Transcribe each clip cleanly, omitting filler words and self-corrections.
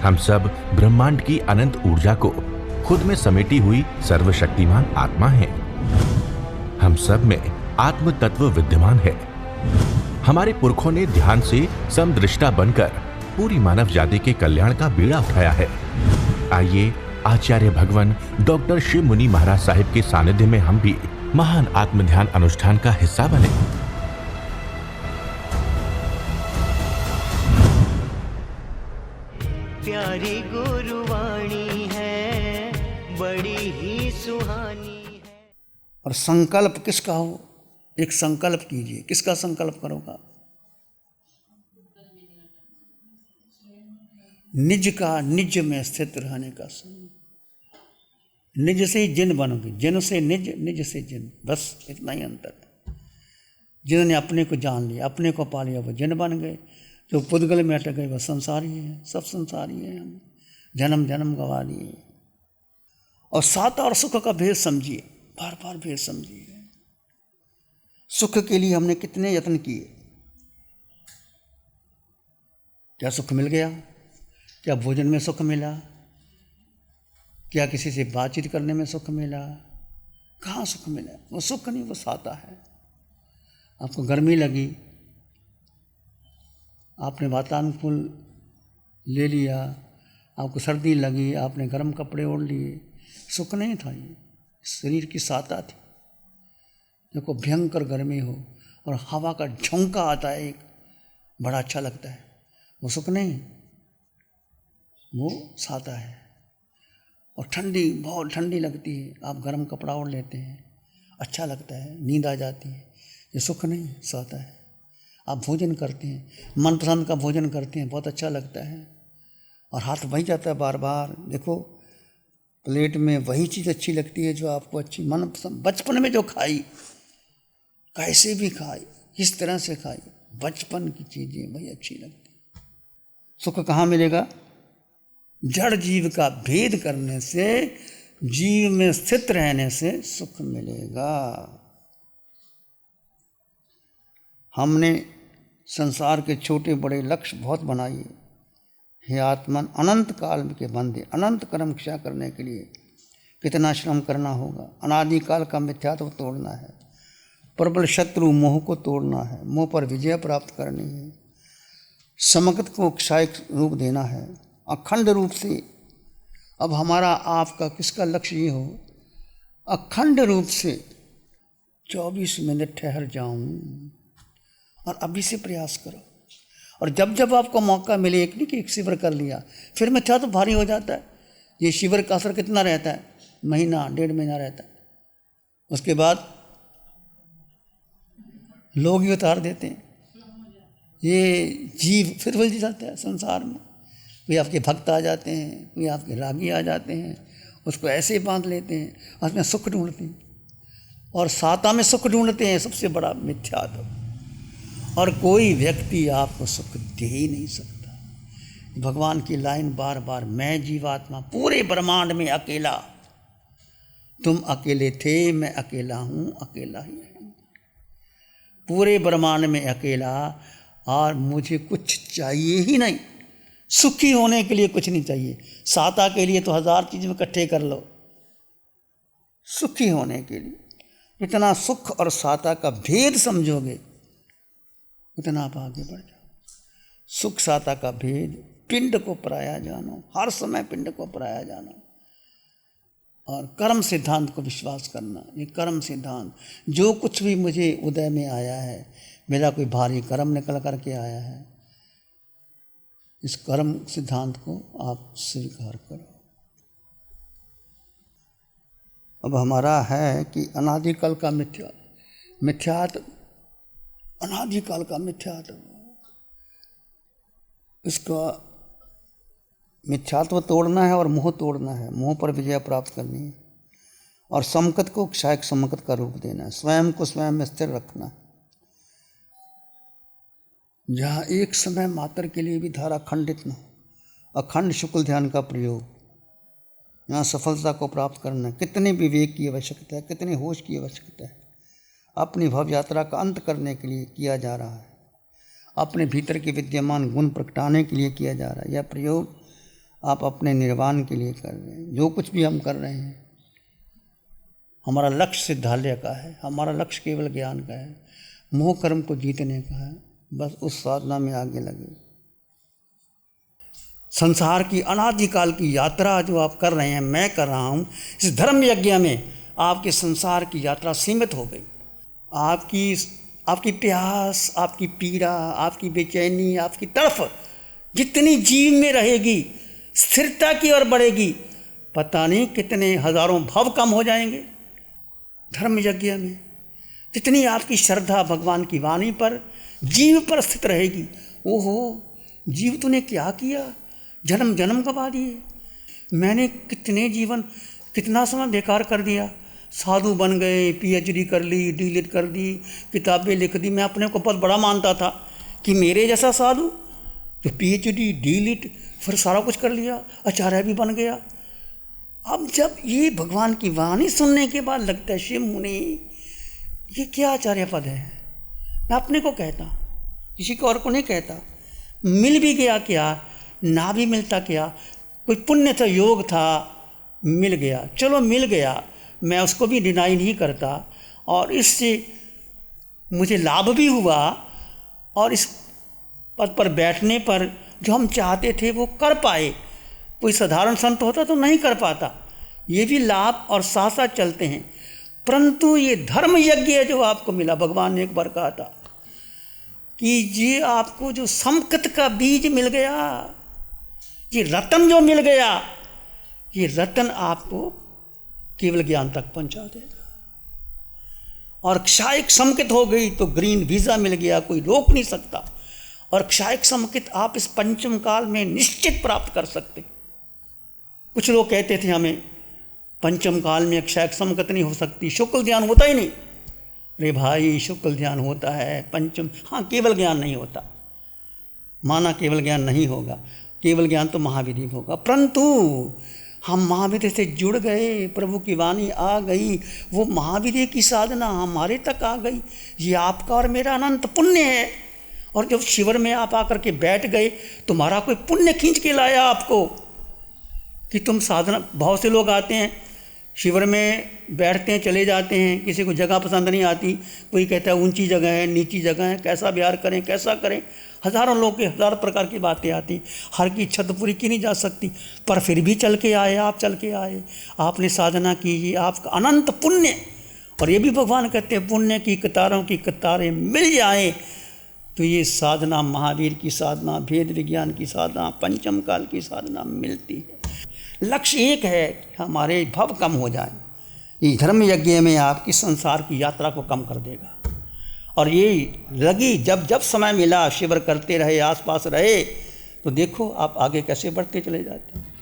हम सब ब्रह्मांड की अनंत ऊर्जा को खुद में समेटी हुई सर्वशक्तिमान आत्मा हैं। हम सब में आत्म तत्व विद्यमान है। हमारे पुरखों ने ध्यान से समदृष्टा बनकर पूरी मानव जाति के कल्याण का बीड़ा उठाया है। आइए आचार्य भगवान डॉक्टर शिव मुनि महाराज साहिब के सानिध्य में हम भी महान आत्म ध्यान अनुष्ठान का हिस्सा बने। प्यारी गुरुवाणी है, बड़ी ही सुहानी है। और संकल्प किसका हो? एक संकल्प कीजिए। किसका संकल्प करोगा? निज का, निज में स्थित रहने का संकल्प। निज से ही जिन बनोगे, जिन से निज, निज से जिन, बस इतना ही अंतर है। जिन्होंने अपने को जान लिया, अपने को पा लिया, वो जिन बन गए। जो पुद्गल में अटक गए वो संसारी है। सब संसारी है। हम जन्म जन्म गवा दिए। और साता और सुख का भेद समझिए, बार बार भेद समझिए। सुख के लिए हमने कितने यत्न किए। क्या सुख मिल गया? क्या भोजन में सुख मिला? क्या किसी से बातचीत करने में सुख मिला? कहाँ सुख मिला? वो सुख नहीं, वो साता है। आपको गर्मी लगी, आपने वातानुकूल ले लिया। आपको सर्दी लगी, आपने गर्म कपड़े ओढ़ लिए। सुख नहीं था, ये शरीर की साता थी। देखो भयंकर गर्मी हो और हवा का झोंका आता है, एक बड़ा अच्छा लगता है। वो सुख नहीं, वो साता है। और ठंडी, बहुत ठंडी लगती है, आप गर्म कपड़ा ओढ़ लेते हैं, अच्छा लगता है, नींद आ जाती है। ये सुख नहीं, साता है। आप भोजन करते हैं, मनपसंद का भोजन करते हैं, बहुत अच्छा लगता है और हाथ वही जाता है बार बार। देखो प्लेट में वही चीज़ अच्छी लगती है जो आपको अच्छी मनपसंद, बचपन में जो खाई, कैसे भी खाई, किस तरह से खाई, बचपन की चीज़ें वही अच्छी लगती। सुख कहाँ मिलेगा? जड़ जीव का भेद करने से, जीव में स्थित रहने से सुख मिलेगा। हमने संसार के छोटे बड़े लक्ष्य बहुत बनाए। हे आत्मन, अनंत काल के बंदे, अनंत कर्म क्षय करने के लिए कितना श्रम करना होगा। अनादिकाल का मिथ्यात्व तोड़ना है, प्रबल शत्रु मोह को तोड़ना है, मोह पर विजय प्राप्त करनी है, समगत को क्षय रूप देना है, अखंड रूप से। अब हमारा आपका किसका लक्ष्य ये हो, अखंड रूप से 24 मिनट ठहर जाऊं। और अभी से प्रयास करो। और जब जब आपको मौका मिले, एक नहीं कि एक शिविर कर लिया फिर मिथ्या तो भारी हो जाता है। ये शिविर का असर कितना रहता है? महीना, 1.5 महीना रहता है। उसके बाद लोग ही उतार देते हैं। ये जीव फिर उलझ जाता है संसार में। कोई आपके भक्त आ जाते हैं, कोई आपके रागी आ जाते हैं, उसको ऐसे बांध लेते हैं और उसमें सुख ढूंढते हैं और साता में सुख ढूंढते हैं। सबसे बड़ा मिथ्या तो। और कोई व्यक्ति आपको सुख दे ही नहीं सकता। भगवान की लाइन बार बार, मैं जीवात्मा पूरे ब्रह्मांड में अकेला, तुम अकेले थे, मैं अकेला हूँ, अकेला ही है। पूरे ब्रह्मांड में अकेला, और मुझे कुछ चाहिए ही नहीं। सुखी होने के लिए कुछ नहीं चाहिए। साता के लिए तो 1000 चीज़ में इकट्ठे कर लो। सुखी होने के लिए इतना सुख और साता का भेद समझोगे, उतना आप आगे बढ़ जाओ। सुख साता का भेद, पिंड को पराया जानो, हर समय पिंड को पराया जानो। और कर्म सिद्धांत को विश्वास करना। ये कर्म सिद्धांत, जो कुछ भी मुझे उदय में आया है, मेरा कोई भारी कर्म निकल करके आया है, इस कर्म सिद्धांत को आप स्वीकार करो। अब हमारा है कि अनादिकाल का मिथ्यात्व, अनादिकाल का मिथ्यात्व, इसका मिथ्यात्व तोड़ना है और मोह तोड़ना है, मोह पर विजय प्राप्त करनी है और समकत को क्षायक समकत का रूप देना है, स्वयं को स्वयं में स्थिर रखना है। जहाँ एक समय मात्र के लिए भी धारा खंडित न हो, अखंड शुक्ल ध्यान का प्रयोग, यहाँ सफलता को प्राप्त करना। कितने विवेक की आवश्यकता है, कितने होश की आवश्यकता है। अपनी भव यात्रा का अंत करने के लिए किया जा रहा है, अपने भीतर के विद्यमान गुण प्रगटाने के लिए किया जा रहा है। यह प्रयोग आप अपने निर्वाण के लिए कर रहे हैं। जो कुछ भी हम कर रहे हैं, हमारा लक्ष्य सिद्धालय का है, हमारा लक्ष्य केवल ज्ञान का है, मोह कर्म को जीतने का है। बस उस साधना में आगे लगे। संसार की अनादिकाल की यात्रा जो आप कर रहे हैं, मैं कर रहा हूँ, इस धर्म यज्ञ में आपके संसार की यात्रा सीमित हो गई। आपकी प्यास, आपकी पीड़ा, आपकी बेचैनी, आपकी तड़फ जितनी जीव में रहेगी, स्थिरता की ओर बढ़ेगी, पता नहीं कितने हजारों भव कम हो जाएंगे। धर्म यज्ञ में जितनी आपकी श्रद्धा भगवान की वाणी पर, जीव पर स्थित रहेगी, ओहो जीव तूने क्या किया, जन्म जन्म गवा दिए, मैंने कितना समय बेकार कर दिया। साधु बन गए, पीएचडी कर ली, डीलिट कर दी, किताबें लिख दी। मैं अपने को बहुत बड़ा मानता था कि मेरे जैसा साधु तो पीएचडी, डीलिट, फिर सारा कुछ कर लिया, आचार्य भी बन गया। अब जब ये भगवान की वाणी सुनने के बाद लगता है, शिव मुनि ये क्या आचार्य पद है। मैं अपने को कहता, किसी को और को नहीं कहता। मिल भी गया क्या, ना भी मिलता क्या, कोई पुण्य था, योग था, मिल गया, चलो मिल गया, मैं उसको भी डिनाई नहीं करता। और इससे मुझे लाभ भी हुआ, और इस पद पर बैठने पर जो हम चाहते थे वो कर पाए। कोई साधारण संत होता तो नहीं कर पाता। ये भी लाभ और साथ साथ चलते हैं। परंतु ये धर्म यज्ञ जो आपको मिला, भगवान ने एक बार कहा था कि ये आपको जो समकत का बीज मिल गया, ये रतन जो मिल गया, ये रतन आपको केवल ज्ञान तक पहुंचा देगा। और क्षायिक समकित हो गई तो ग्रीन वीजा मिल गया, कोई रोक नहीं सकता। और क्षायिक समकित आप इस पंचम काल में निश्चित प्राप्त कर सकते। कुछ लोग कहते थे हमें पंचम काल में क्षायिक समकित नहीं हो सकती, शुक्ल ध्यान होता ही नहीं। अरे भाई, शुक्ल ध्यान होता है, पंचम, हाँ केवल ज्ञान नहीं होता, माना केवल ज्ञान नहीं होगा, केवल ज्ञान तो महाविधि होगा। परंतु हम महाविधि से जुड़ गए, प्रभु की वाणी आ गई, वो महाविधि की साधना हमारे तक आ गई। ये आपका और मेरा अनंत पुण्य है। और जब शिविर में आप आकर के बैठ गए, तुम्हारा कोई पुण्य खींच के लाया आपको कि तुम साधना। बहुत से लोग आते हैं शिविर में, बैठते हैं, चले जाते हैं, किसी को जगह पसंद नहीं आती, कोई कहता है ऊंची जगह है, नीची जगह है, कैसा विहार करें, कैसा करें, हज़ारों लोग के हज़ार प्रकार की बातें आती। हर की इच्छा तो पूरी की नहीं जा सकती, पर फिर भी चल के आए, आप चल के आए, आपने साधना की, ये आपका अनंत पुण्य। और ये भी भगवान कहते हैं पुण्य की कतारों की कतारें मिल जाए तो ये साधना, महावीर की साधना, भेद विज्ञान की साधना, पंचम काल की साधना मिलती है। लक्ष्य एक है कि हमारे भव कम हो जाए। ये धर्म यज्ञ में आपकी संसार की यात्रा को कम कर देगा। और ये लगी जब समय मिला, शिविर करते रहे, आसपास रहे, तो देखो आप आगे कैसे बढ़ते चले जाते हैं।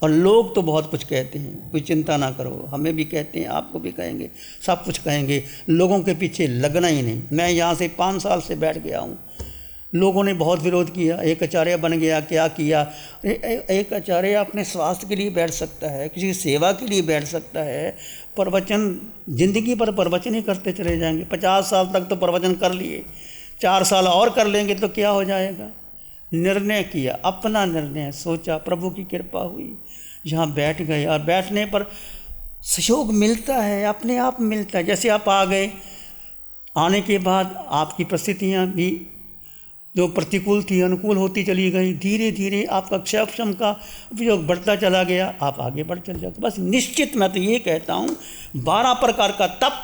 और लोग तो बहुत कुछ कहते हैं, कोई चिंता ना करो, हमें भी कहते हैं, आपको भी कहेंगे, सब कुछ कहेंगे। लोगों के पीछे लगना ही नहीं। मैं यहाँ से 5 साल से बैठ गया हूँ, लोगों ने बहुत विरोध किया, एक आचार्य बन गया, क्या किया। एक आचार्य अपने स्वास्थ्य के लिए बैठ सकता है, किसी सेवा के लिए बैठ सकता है, प्रवचन जिंदगी पर प्रवचन ही करते चले जाएंगे। 50 साल तक तो प्रवचन कर लिए, 4 साल और कर लेंगे तो क्या हो जाएगा। निर्णय किया, अपना निर्णय सोचा, प्रभु की कृपा हुई, यहाँ बैठ गए। और बैठने पर सहयोग मिलता है, अपने आप मिलता है। जैसे आप आ गए, आने के बाद आपकी परिस्थितियाँ भी जो प्रतिकूल थी अनुकूल होती चली गई। धीरे धीरे आपका क्षयक्षम का उपयोग बढ़ता चला गया, आप आगे बढ़ चले जाते। बस निश्चित मैं तो ये कहता हूँ, 12 प्रकार का तप,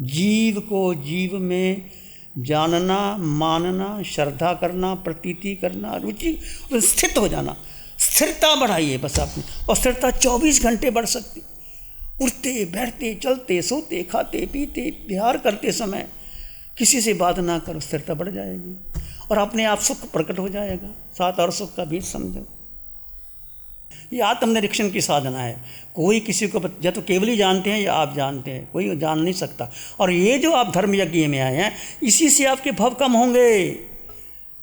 जीव को जीव में जानना, मानना, श्रद्धा करना, प्रतीति करना, रुचि, स्थित हो जाना, स्थिरता बढ़ाइए बस आपने। और स्थिरता 24 घंटे बढ़ सकती। उठते बैठते, चलते, सोते, खाते, पीते, विहार करते समय किसी से बात ना करो, स्थिरता बढ़ जाएगी और अपने आप सुख प्रकट हो जाएगा। सात और सुख का बीच समझो। ये आत्मनिरीक्षण की साधना है। कोई किसी को या तो केवल ही जानते हैं या आप जानते हैं, कोई जान नहीं सकता। और ये जो आप धर्म यज्ञ में आए हैं, इसी से आपके भव कम होंगे।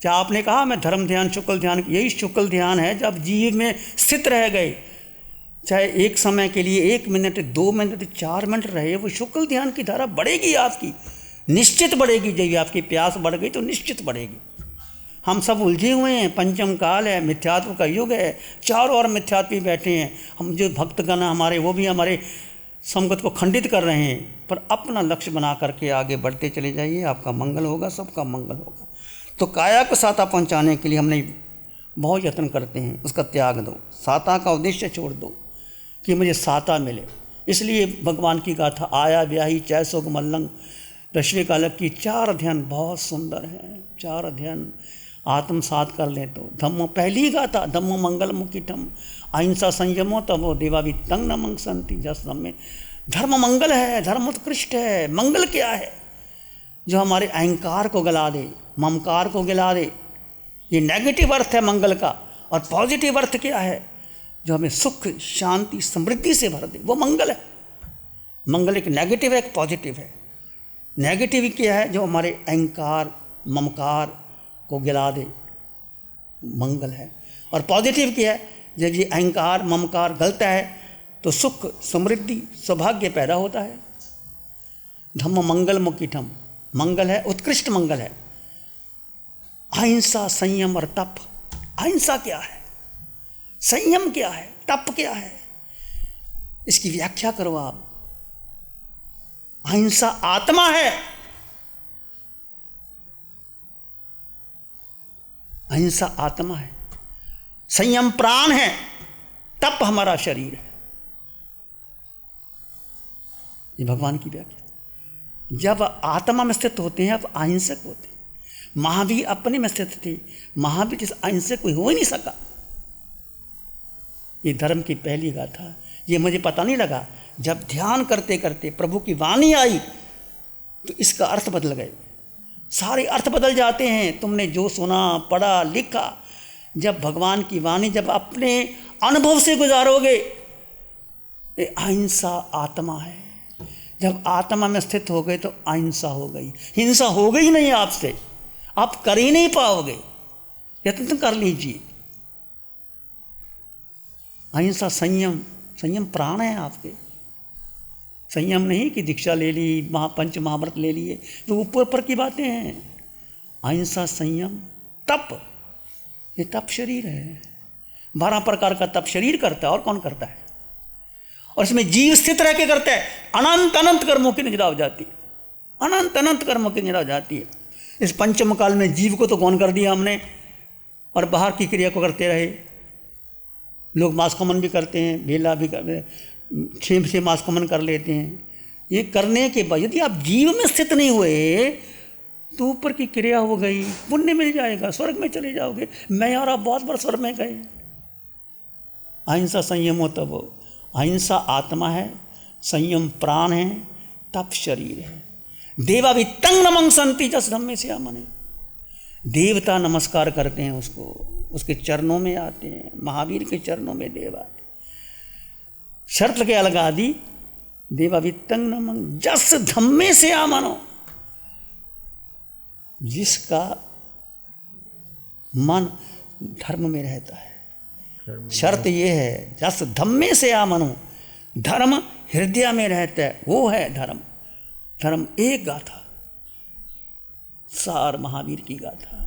चाहे आपने कहा मैं धर्म ध्यान, शुक्ल ध्यान, यही शुक्ल ध्यान है जब जीव में स्थित रह गए, चाहे एक समय के लिए 1 मिनट, 2 मिनट, 4 मिनट रहे, वो शुक्ल ध्यान की धारा बढ़ेगी आपकी, निश्चित बढ़ेगी। जब आपकी प्यास बढ़ गई तो निश्चित बढ़ेगी। हम सब उलझे हुए हैं, पंचम काल है, मिथ्यात्व का युग है, चारों ओर मिथ्यात्वी बैठे हैं। हम जो भक्तगण हमारे वो भी हमारे संगत को खंडित कर रहे हैं, पर अपना लक्ष्य बना करके आगे बढ़ते चले जाइए, आपका मंगल होगा, सबका मंगल होगा। तो काया को साता पहुंचाने के लिए हमने बहुत यत्न करते हैं, उसका त्याग दो, साता का उद्देश्य छोड़ दो कि मुझे साता मिले। इसलिए भगवान की गाथा आया ब्याही चैसोग मल्लंग रश्मि कालक की 4 अध्ययन बहुत सुंदर है। 4 अध्ययन आत्मसात कर ले तो धम्मो, पहली गाथा धम्मो मंगल मुखिठम अहिंसा संयमो तमो देवा भी तंग न मंग संति जस में। धर्म मंगल है, धर्म उत्कृष्ट है। मंगल क्या है? जो हमारे अहंकार को गला दे, ममकार को गिला दे। ये नेगेटिव अर्थ है मंगल का। और पॉजिटिव अर्थ क्या है? जो हमें सुख शांति समृद्धि से भर दे, वो मंगल है। मंगल एक नेगेटिव है, एक पॉजिटिव है। नेगेटिव क्या है? जो हमारे अहंकार ममकार को गिला दे, मंगल है। और पॉजिटिव क्या है? जब ये अहंकार ममकार गलता है तो सुख समृद्धि सौभाग्य पैदा होता है। धम्म मंगल मुखिठम, मंगल है, उत्कृष्ट मंगल है। अहिंसा संयम और तप। अहिंसा क्या है? संयम क्या है? तप क्या है? इसकी व्याख्या करो आप। अहिंसा आत्मा है, अहिंसा आत्मा है, संयम प्राण है, तप हमारा शरीर है। ये भगवान की व्याख्या। जब आत्मा में स्थित होते हैं आप अहिंसक होते हैं। महावीर अपने में स्थित थे, महावीर जिस अहिंसक कोई हो ही नहीं सका। ये धर्म की पहली गाथा। ये मुझे पता नहीं लगा, जब ध्यान करते करते प्रभु की वाणी आई तो इसका अर्थ बदल गए। सारे अर्थ बदल जाते हैं। तुमने जो सुना पढ़ा लिखा, जब भगवान की वाणी जब अपने अनुभव से गुजारोगे, ये अहिंसा आत्मा है। जब आत्मा में स्थित हो गए तो अहिंसा हो गई। हिंसा हो गई नहीं आपसे, आप कर ही नहीं पाओगे। यत्न कर लीजिए। अहिंसा संयम, संयम प्राण है आपके। संयम नहीं कि दीक्षा ले ली, पंच महाव्रत ले लिए, तो ऊपर ऊपर की बातें हैं। अहिंसा संयम तप, ये तप शरीर है। 12 प्रकार का तप शरीर करता है, और कौन करता है? और इसमें जीव स्थित रह के करता है। अनंत अनंत कर्मों की निद्रा हो जाती है, अनंत अनंत कर्मों की निद्रा हो जाती है। इस पंचम काल में जीव को तो गौन कर दिया हमने, और बाहर की क्रिया को करते रहे। लोग मासकमन भी करते हैं, बेला भी क्षेम से मासकमन कर लेते हैं। ये करने के बाद यदि आप जीव में स्थित नहीं हुए तो ऊपर की क्रिया हो गई, पुण्य मिल जाएगा, स्वर्ग में चले जाओगे। मैं और आप बहुत बार स्वर्ग में गए। अहिंसा संयम हो तब। अहिंसा आत्मा है, संयम प्राण है, तप शरीर है। देवा भी तंग नमंग संति जस धम्मे से मने। देवता नमस्कार करते हैं उसको, उसके चरणों में आते हैं। महावीर के चरणों में देवा। शर्त क्या लगा दी? देवा भी तंग नमंग जस धम्मे से मनो। जिसका मन धर्म में रहता है। शर्त यह है जस धम्मे से मनो। धर्म हृदय में रहता है, वो है धर्म। धर्म एक गाथा, सार महावीर की गाथा।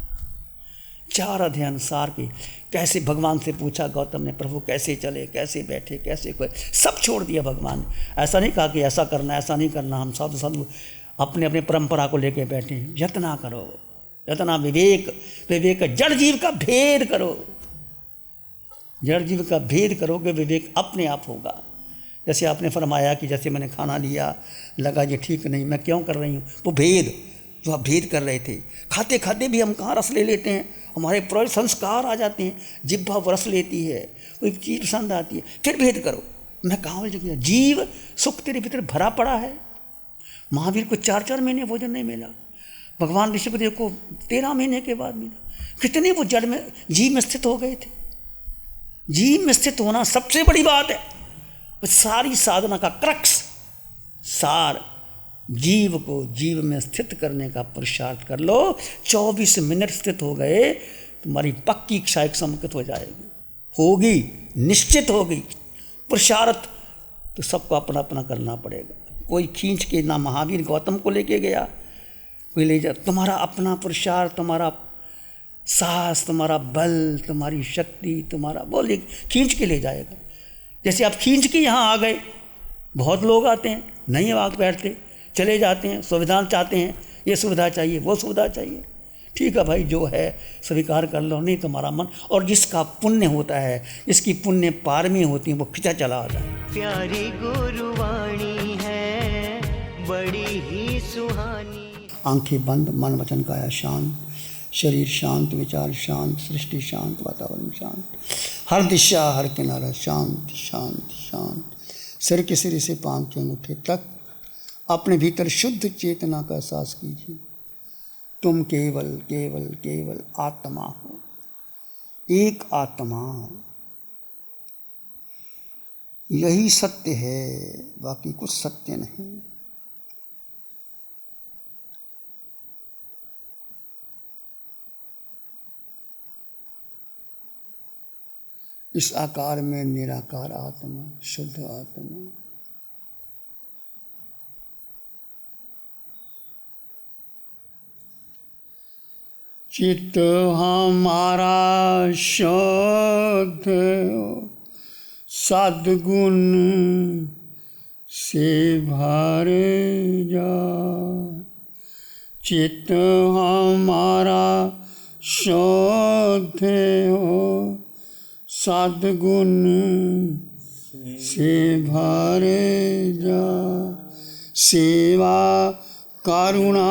4 अध्ययन सार के। कैसे भगवान से पूछा गौतम ने, प्रभु कैसे चले, कैसे बैठे, कैसे कोई, सब छोड़ दिया भगवान ने। ऐसा नहीं कहा कि ऐसा करना ऐसा नहीं करना। हम सब अपने अपने परंपरा को लेके बैठे हैं। यत्ना करो, यत्ना विवेक, विवेक जड़ जीव का भेद करो। जड़ जीव का भेद करोगे, विवेक अपने आप होगा। जैसे आपने फरमाया कि जैसे मैंने खाना लिया, लगा ये ठीक नहीं, मैं क्यों कर रही हूँ, वो भेद जो आप भेद कर रहे थे। खाते खाते भी हम कहाँ रस ले लेते हैं, हमारे पूरे संस्कार आ जाते हैं। जिह्वा रस लेती है, कोई चीज़ पसंद आती है, फिर भेद करो। मैं कहाँ उलझ गया? जीव सुख तेरे भीतर भरा पड़ा है। महावीर को 4-4 महीने भोजन नहीं मिला, भगवान ऋषभदेव को 13 महीने के बाद मिला। कितने वो जड़ में जीव में स्थित हो गए थे। जीव में स्थित होना सबसे बड़ी बात है। सारी साधना का क्रक्स सार जीव को जीव में स्थित करने का पुरुषार्थ कर लो। 24 मिनट स्थित हो गए, तुम्हारी पक्की इच्छा एक संकित हो जाएगी, होगी, निश्चित होगी। पुरुषार्थ तो सबको अपना अपना करना पड़ेगा। कोई खींच के ना महावीर गौतम को लेके गया, कोई ले जा। तुम्हारा अपना पुरुषार्थ, तुम्हारा साहस, तुम्हारा बल, तुम्हारी शक्ति, तुम्हारा बोल खींच के ले जाएगा। जैसे आप खींच के यहाँ आ गए, बहुत लोग आते हैं, नहीं आग बैठते, चले जाते हैं, सुविधा चाहते हैं, ये सुविधा चाहिए, वो सुविधा चाहिए। ठीक है भाई, जो है स्वीकार कर लो, नहीं तुम्हारा मन। और जिसका पुण्य होता है, जिसकी पुण्य पारमी होती है, वो खिंचा चला आता है। प्यारी गुरुवाणी है, बड़ी ही सुहानी। आंखें बंद, मन वचन काया शांत, शरीर शांत, विचार शांत, सृष्टि शांत, वातावरण शांत, हर दिशा हर किनारा शांत शांत शांत। सिर के सिरे से पांव के अंगूठे तक अपने भीतर शुद्ध चेतना का एहसास कीजिए। तुम केवल केवल केवल आत्मा हो, एक आत्मा। यही सत्य है, बाकी कुछ सत्य नहीं। इस आकार में निराकार आत्मा, शुद्ध आत्मा। चित्त हमारा शुद्ध हो, सद्गुण से भर जाए। चित्त हमारा शुद्ध हो, सद्गुण से भर जा। सेवा करुणा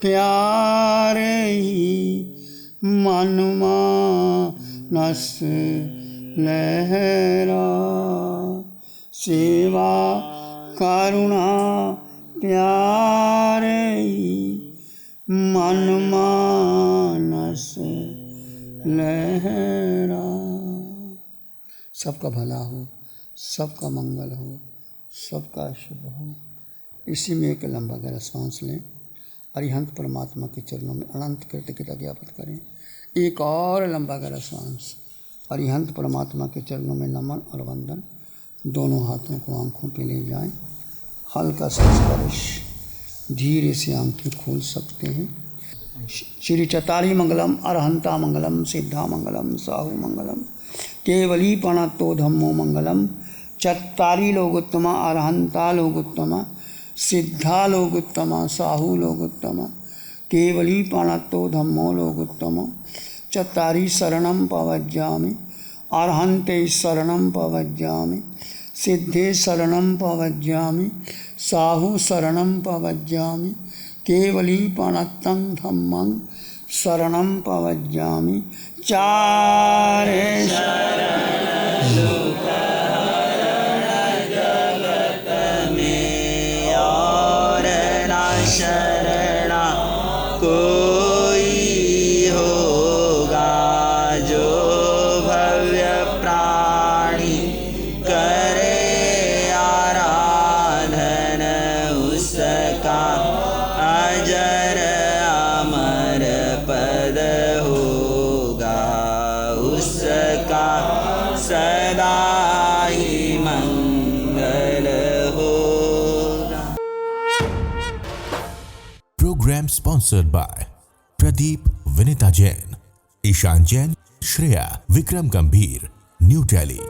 प्यार ही मन मानस लहरा। सेवा करुणा प्यार ही मन मानस लहरा। सबका भला हो, सबका मंगल हो, सबका शुभ हो। इसी में एक लंबा गहरा सांस लें। अरिहंत परमात्मा के चरणों में अनंत कृतज्ञता ज्ञापित करें। एक और लंबा गहरा सांस। अरिहंत परमात्मा के चरणों में नमन और वंदन। दोनों हाथों को आंखों पे ले जाएं। हल्का सा स्पर्श, धीरे से आंखें खोल सकते हैं। श्री चतारी मंगलम, अरहंता मंगलम, सिद्धा मंगलम, साहू मंगलम, केवली प्रणतो धम्मो मंगलम। चत्तारी लोगोत्तमा, अरहंता लोगोत्तमा, सिद्धा लोगोत्तमा, साहू लोगोत्तमा, केवली प्रणतो धम्मो लोगोत्तमा। चत्तारी शरणं पवज्जामि, अरहंते शरणं पवज्जामि, सिद्धे शरणं पवज्जामि, साहू शरणं पवज्जामि, केवली प्रणतं धम्मं शरणं पवज्जामि। चारे शरणा कोई होगा, जो भव्य प्राणी करे आराधन, उसका अजर अमर पद होगा, उसका सदा ही मंगल होगा। Program sponsored by Pradeep Vinita Jain, Ishan Jain, Shreya, Vikram Gambhir, New Delhi।